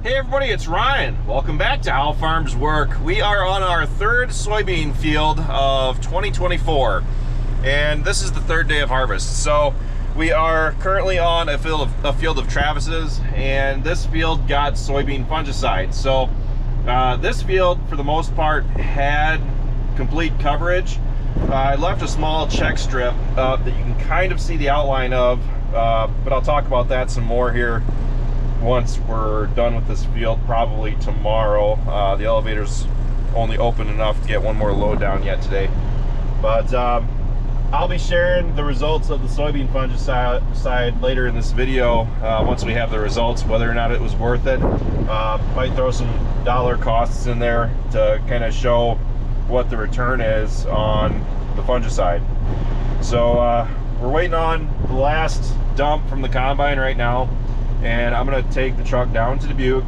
Hey everybody, it's Ryan. Welcome back to How Farms Work. We are on our third soybean field of 2024, and this is the third day of harvest. So we are currently on a field of Travis's, and this field got soybean fungicide. So this field, for the most part, had complete coverage. I left a small check strip that you can kind of see the outline of, but I'll talk about that some more here once we're done with this field, probably tomorrow. The elevator's only open enough to get one more load down yet today. But I'll be sharing the results of the soybean fungicide later in this video once we have the results, whether or not it was worth it. Might throw some dollar costs in there to kind of show what the return is on the fungicide. So we're waiting on the last dump from the combine right now, and I'm gonna take the truck down to Dubuque.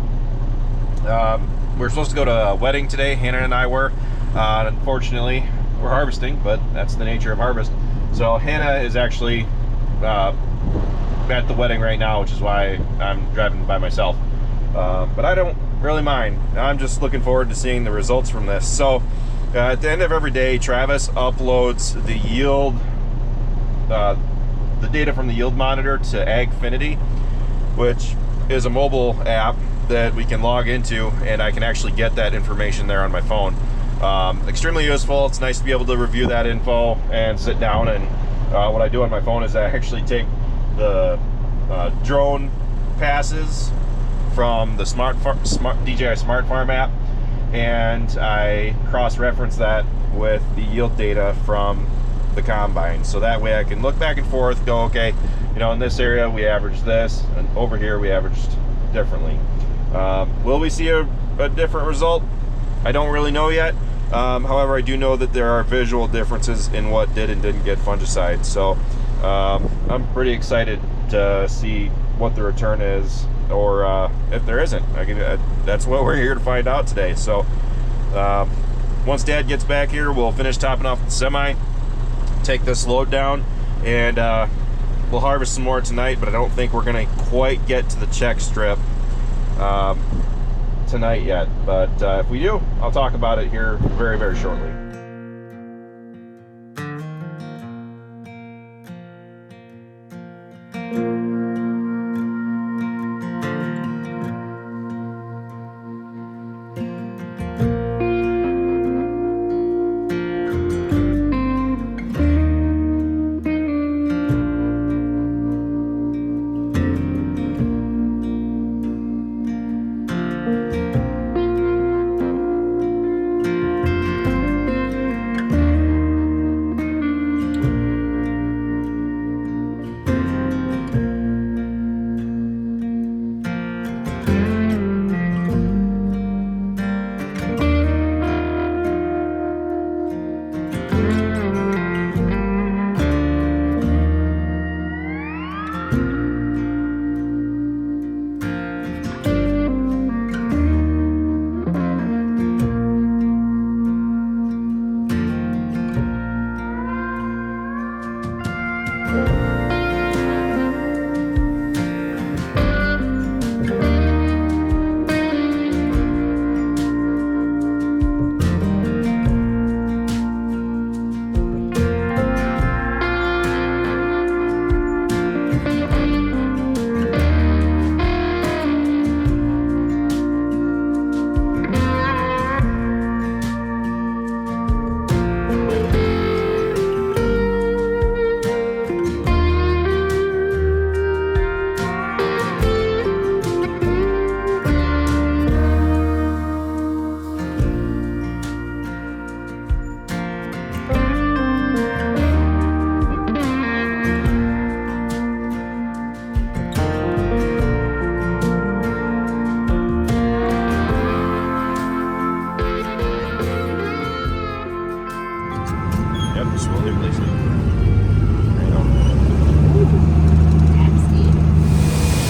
We're supposed to go to a wedding today, Hannah and I were. Unfortunately, we're harvesting, but that's the nature of harvest. So Hannah is actually at the wedding right now, which is why I'm driving by myself. But I don't really mind. I'm just looking forward to seeing the results from this. So at the end of every day, Travis uploads the yield, the data from the yield monitor to AgFinity, which is a mobile app that we can log into, and I can actually get that information there on my phone. Extremely useful. It's nice to be able to review that info and sit down, and what I do on my phone is I actually take the drone passes from the DJI Smart Farm app, and I cross-reference that with the yield data from the combine, so that way I can look back and forth, go, okay, you know, in this area we averaged this, and over here we averaged differently. Will we see a different result? I don't really know yet. However, I do know that there are visual differences in what did and didn't get fungicide. So I'm pretty excited to see what the return is, or if there isn't. That's what we're here to find out today. So once Dad gets back here, we'll finish topping off the semi, take this load down, and we'll harvest some more tonight, but I don't think we're gonna quite get to the check strip tonight yet. But if we do, I'll talk about it here very, very shortly.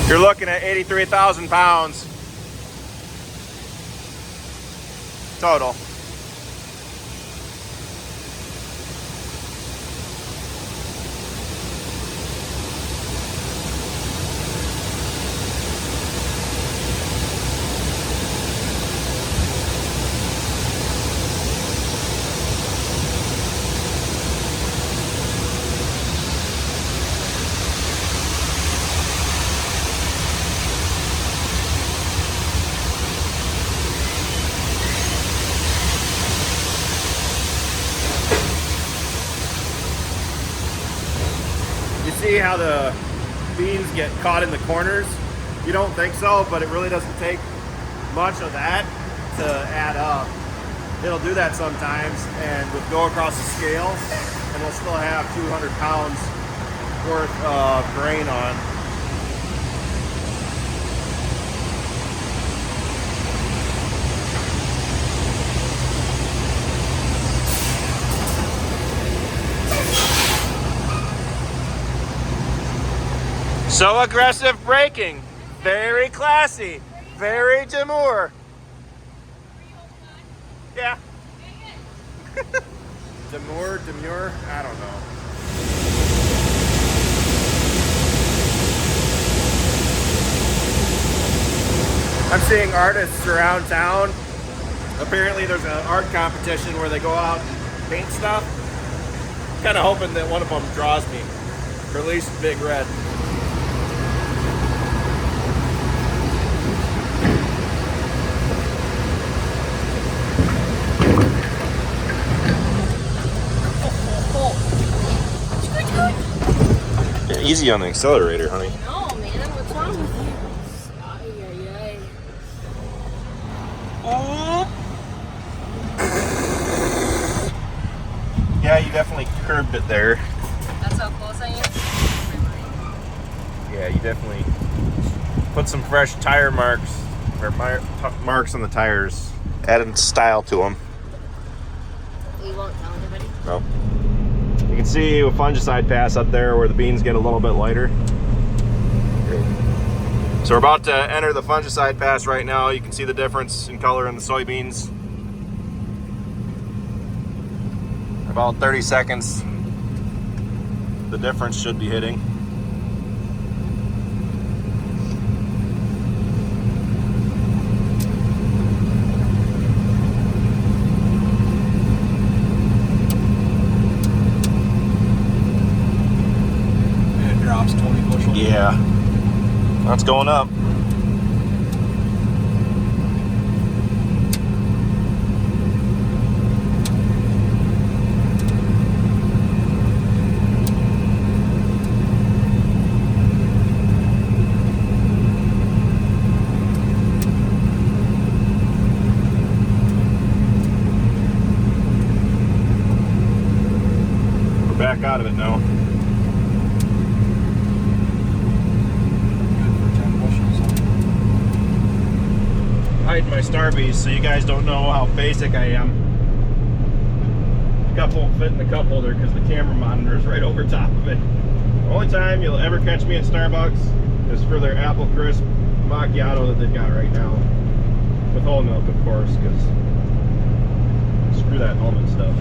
You're looking at 83,000 pounds total. see how the beans get caught in the corners? You don't think so, but it really doesn't take much of that to add up. It'll do that sometimes, and we'll go across the scale, and we'll still have 200 pounds worth of grain on. So aggressive braking, very classy, very demure. Yeah. Demure, I don't know. I'm seeing artists around town. Apparently there's an art competition where they go out and paint stuff. Kind of hoping that one of them draws me, or at least Big Red. Easy on the accelerator, honey. No, man. What's wrong with you? Yeah, you definitely curbed it there. That's how close I am? Yeah, you definitely put some fresh tire marks, or marks on the tires. Added style to them. You won't tell anybody? No. You can see a fungicide pass up there where the beans get a little bit lighter. So we're about to enter the fungicide pass right now. You can see the difference in color in the soybeans. About 30 seconds, the difference should be hitting. Drops 20 bushels. Yeah, that's going up. We're back out of it now. Hide my Starbies so you guys don't know how basic I am. The cup won't fit in the cup holder because the camera monitor is right over top of it. The only time you'll ever catch me at Starbucks is for their apple crisp macchiato that they've got right now. With whole milk, of course, because screw that almond stuff.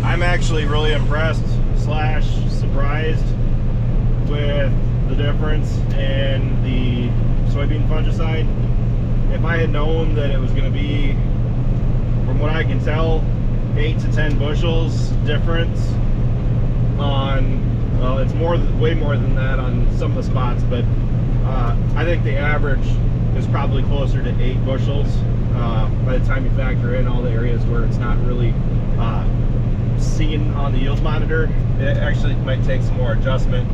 I'm actually really impressed / surprised with the difference in the soybean fungicide. If I had known that it was going to be, from what I can tell, 8 to 10 bushels difference on, well, it's way more than that on some of the spots, but I think the average is probably closer to 8 bushels by the time you factor in all the areas where it's not really seen on the yield monitor. It actually might take some more adjustment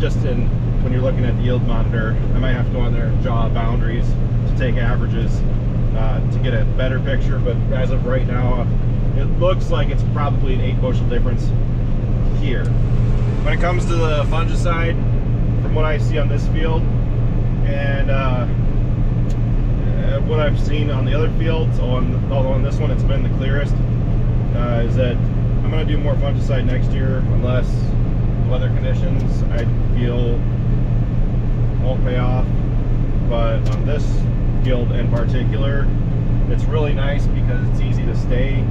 just in when you're looking at the yield monitor. I might have to go on there and draw boundaries to take averages to get a better picture, but as of right now it looks like it's probably an 8 bushel difference here. When it comes to the fungicide, from what I see on this field and what I've seen on the other fields, although on this one it's been the clearest, is that I'm going to do more fungicide next year unless weather conditions I feel won't pay off. But on this field in particular, it's really nice because it's easy to stay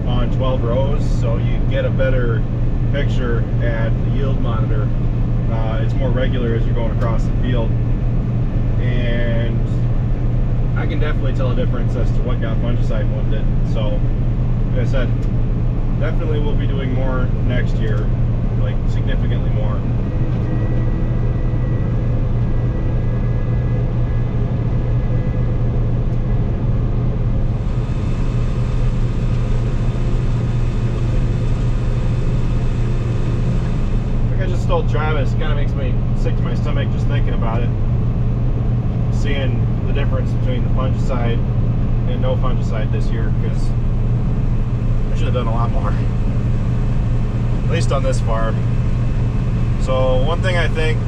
on 12 rows, so you get a better picture at the yield monitor. It's more regular as you're going across the field, and I can definitely tell a difference as to what got fungicide and what didn't. So like I said, definitely we'll be doing more next year, like significantly more. told Travis, it kind of makes me sick to my stomach just thinking about it. Seeing the difference between the fungicide and no fungicide this year, because I should have done a lot more, at least on this farm. So one thing I think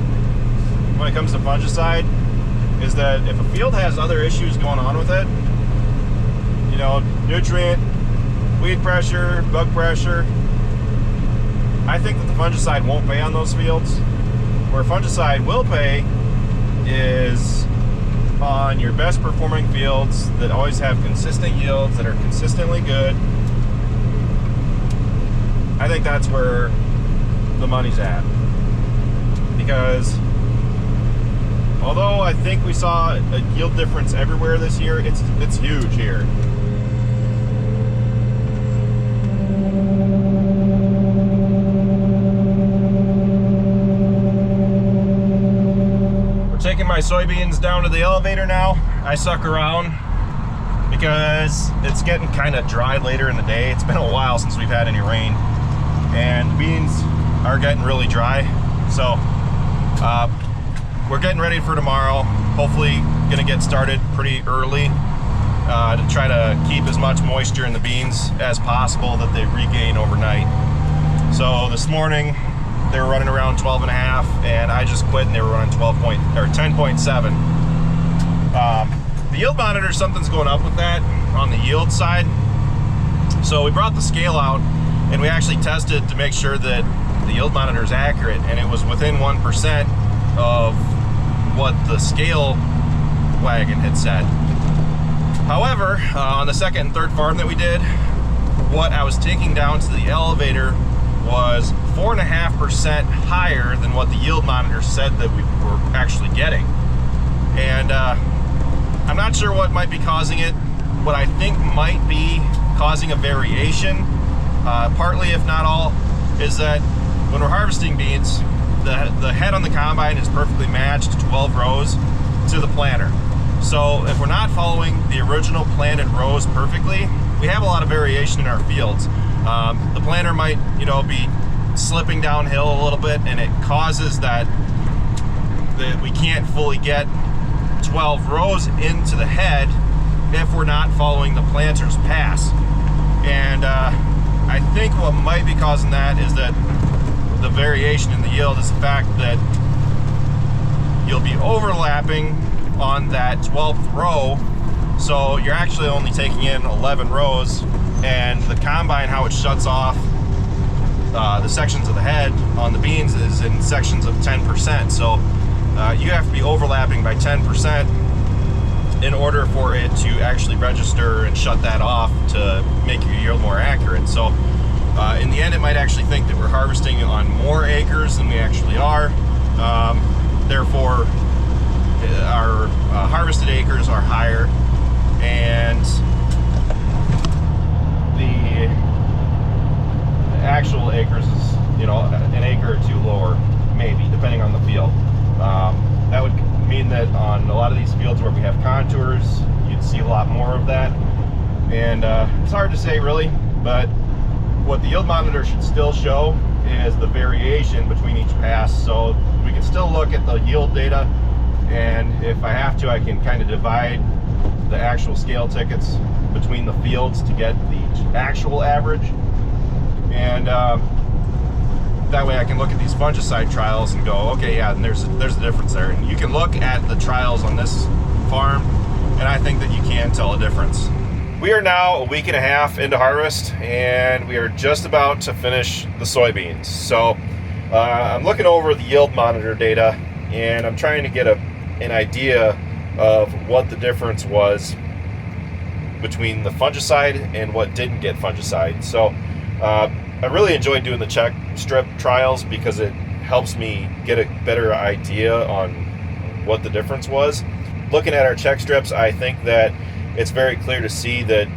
when it comes to fungicide is that if a field has other issues going on with it, you know, nutrient, weed pressure, bug pressure, I think that the fungicide won't pay on those fields. Where fungicide will pay is on your best performing fields that always have consistent yields, that are consistently good. I think that's where the money's at. Because although I think we saw a yield difference everywhere this year, it's huge here. We're taking my soybeans down to the elevator now. I suck around because it's getting kind of dry later in the day. It's been a while since we've had any rain, and the beans are getting really dry. So we're getting ready for tomorrow. Hopefully gonna get started pretty early to try to keep as much moisture in the beans as possible that they regain overnight. So this morning they were running around 12 and a half, and I just quit and they were running 10.7. The yield monitor, something's going up with that on the yield side. So we brought the scale out and we actually tested to make sure that the yield monitor is accurate, and it was within 1% of what the scale wagon had said. However, on the second and third farm that we did, what I was taking down to the elevator was 4.5% higher than what the yield monitor said that we were actually getting. And I'm not sure what might be causing it. What I think might be causing a variation, partly if not all, is that when we're harvesting beans, the head on the combine is perfectly matched 12 rows to the planter. So if we're not following the original planted rows perfectly, we have a lot of variation in our fields. The planter might, you know, be slipping downhill a little bit, and it causes that we can't fully get 12 rows into the head if we're not following the planter's pass. And I think what might be causing that is that the variation in the yield is the fact that you'll be overlapping on that 12th row, so you're actually only taking in 11 rows, and the combine, how it shuts off the sections of the head on the beans is in sections of 10%. So you have to be overlapping by 10% in order for it to actually register and shut that off to make your yield more accurate. So in the end, it might actually think that we're harvesting on more acres than we actually are. Therefore, our harvested acres are higher, and the actual acres is, you know, an acre or two lower, maybe, depending on the field. That would mean that on a lot of these fields where we have contours, you'd see a lot more of that. And it's hard to say really, but what the yield monitor should still show is the variation between each pass. So we can still look at the yield data, and if I have to, I can kind of divide the actual scale tickets between the fields to get the actual average. And that way I can look at these fungicide trials and go, okay, yeah, and there's a difference there. And you can look at the trials on this farm, and I think that you can tell a difference. We are now a week and a half into harvest, and we are just about to finish the soybeans. So I'm looking over the yield monitor data, and I'm trying to get an idea of what the difference was between the fungicide and what didn't get fungicide. So I really enjoyed doing the check strip trials because it helps me get a better idea on what the difference was. Looking at our check strips, I think that it's very clear to see that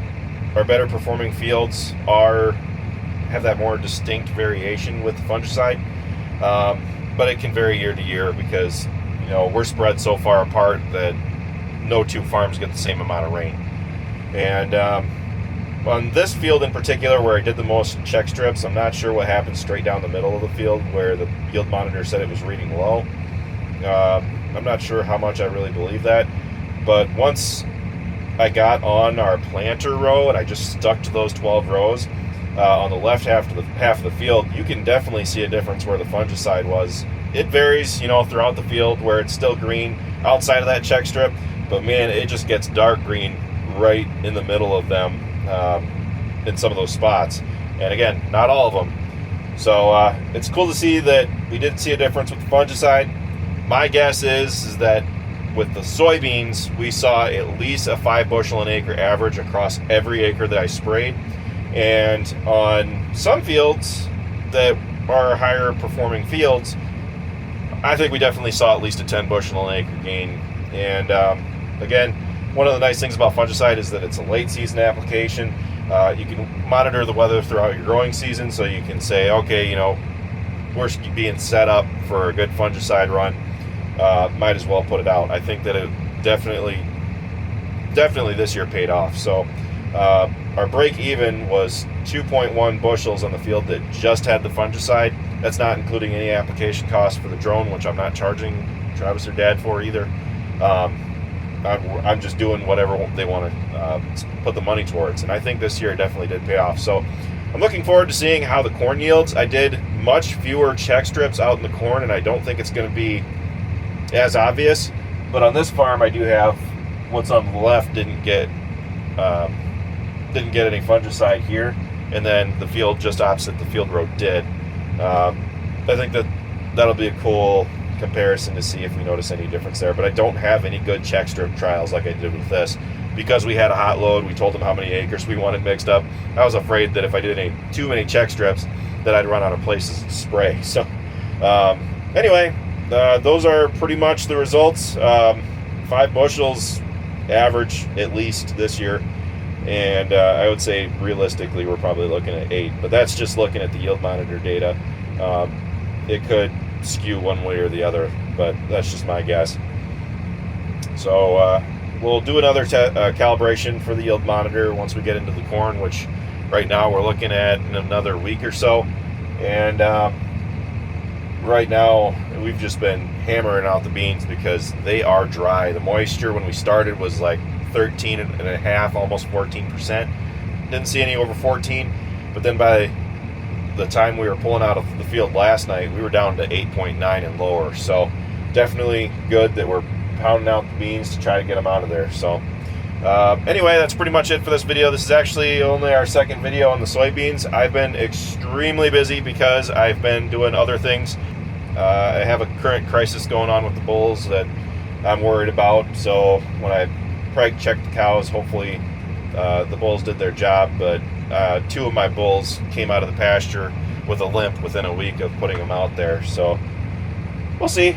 our better performing fields have that more distinct variation with the fungicide. But it can vary year to year because, you know, we're spread so far apart that no two farms get the same amount of rain. And On this field in particular, where I did the most check strips, I'm not sure what happened straight down the middle of the field where the yield monitor said it was reading low. I'm not sure how much I really believe that, but once I got on our planter row and I just stuck to those 12 rows, on the left half of the field, you can definitely see a difference where the fungicide was. It varies, you know, throughout the field where it's still green outside of that check strip, but man, it just gets dark green right in the middle of them, in some of those spots. And again, not all of them. So it's cool to see that we did see a difference with the fungicide. My guess is that with the soybeans, we saw at least a 5 bushel an acre average across every acre that I sprayed. And on some fields that are higher performing fields, I think we definitely saw at least a 10 bushel an acre gain. And again, one of the nice things about fungicide is that it's a late season application. You can monitor the weather throughout your growing season, so you can say, okay, you know, we're being set up for a good fungicide run. Might as well put it out. I think that it definitely this year paid off. So our break even was 2.1 bushels on the field that just had the fungicide. That's not including any application costs for the drone, which I'm not charging Travis or Dad for either. I'm just doing whatever they want to put the money towards, and I think this year it definitely did pay off. So I'm looking forward to seeing how the corn yields. I did much fewer check strips out in the corn, and I don't think it's going to be as obvious. But on this farm, I do have what's on the left didn't get any fungicide here, and then the field just opposite the field road did. I think that'll be a cool comparison to see if we notice any difference there. But I don't have any good check strip trials like I did with this, because we had a hot load. We told them how many acres we wanted mixed up. I was afraid that if I did too many check strips that I'd run out of places to spray. So anyway, those are pretty much the results. 5 bushels average at least this year, and I would say realistically we're probably looking at 8, but that's just looking at the yield monitor data. It could skew one way or the other, but that's just my guess. So we'll do another calibration for the yield monitor once we get into the corn, which right now we're looking at in another week or so. And right now we've just been hammering out the beans because they are dry. The moisture when we started was like 13.5, almost 14%. Didn't see any over 14, but then by the time we were pulling out of the field last night, we were down to 8.9 and lower. So definitely good that we're pounding out the beans to try to get them out of there. So anyway, that's pretty much it for this video. This is actually only our second video on the soybeans. I've been extremely busy because I've been doing other things. I have a current crisis going on with the bulls that I'm worried about. So when I checked the cows, hopefully the bulls did their job, but 2 of my bulls came out of the pasture with a limp within a week of putting them out there. So we'll see.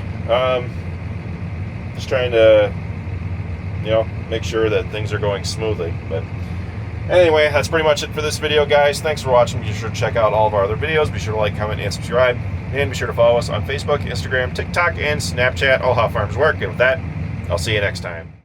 Just trying to, you know, make sure that things are going smoothly. But anyway, that's pretty much it for this video, guys. Thanks for watching. Be sure to check out all of our other videos. Be sure to like, comment, and subscribe. And be sure to follow us on Facebook, Instagram, TikTok, and Snapchat, all how farms work. And with that, I'll see you next time.